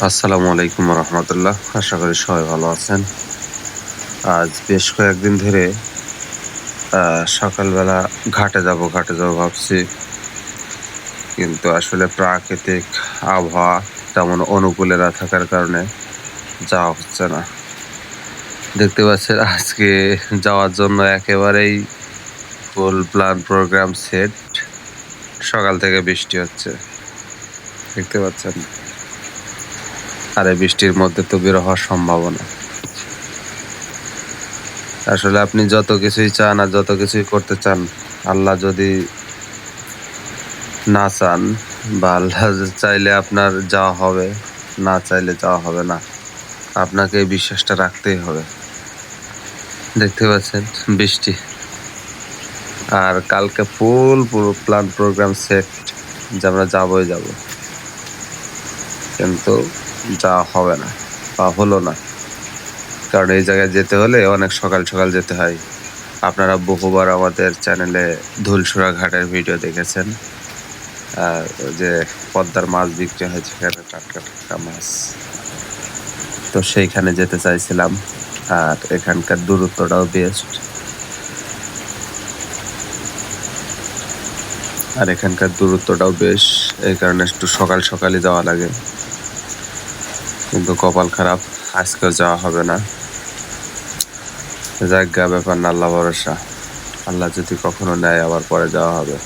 আসসালামু আলাইকুম রহমতুল্লাহ। আশা করি সবাই ভালো আছেন। আজ বেশ কয়েকদিন ধরে সকালবেলা ঘাটে যাব ভাবছি, কিন্তু আসলে প্রাকৃতিক আবহাওয়া তেমন অনুকূলে না থাকার কারণে যাওয়া হচ্ছে না। দেখতে পাচ্ছেন আজকে যাওয়ার জন্য একেবারেই ফুল প্ল্যান প্রোগ্রাম সেট। সকাল থেকে বৃষ্টি হচ্ছে, দেখতে পাচ্ছেন। আর এই বৃষ্টির মধ্যে তো বের হওয়ার সম্ভাবনা। আসলে আপনি যত কিছুই চান আর যত কিছুই করতে চান, আল্লাহ যদি না চান বা আল্লাহ চাইলে আপনার যাওয়া হবে, না চাইলে যাওয়া হবে না। আপনাকে এই বিশ্বাসটা রাখতেই হবে। দেখতে পাচ্ছেন বৃষ্টি, আর কালকে পুরো প্ল্যান প্রোগ্রাম সেট যে আমরা যাবই যাব, কিন্তু যাওয়া হবে না বা হলো না। কারণ এই জায়গায় যেতে হলে অনেক সকাল সকাল যেতে হয়। আপনারা বহুবার আমাদের চ্যানেলে ধুলসুরা ঘাটের ভিডিও দেখেছেন, আর যে পদ্মার মাছ বিক্রি হয় সেখানে টাটকা টাটকা মাছ, তো সেইখানে যেতে চাইছিলাম। আর এখানকার দূরত্বটাও বেস্ট, বেশ, এই কারণে একটু সকাল সকালই যাওয়া লাগে। কিন্তু কপাল খারাপ, আজকেও যাওয়া হবে না। যাজ্ঞা ব্যাপার না, আল্লাহ ভরসা। আল্লাহ যদি কখনো নেয় আবার পরে যাওয়া হবে।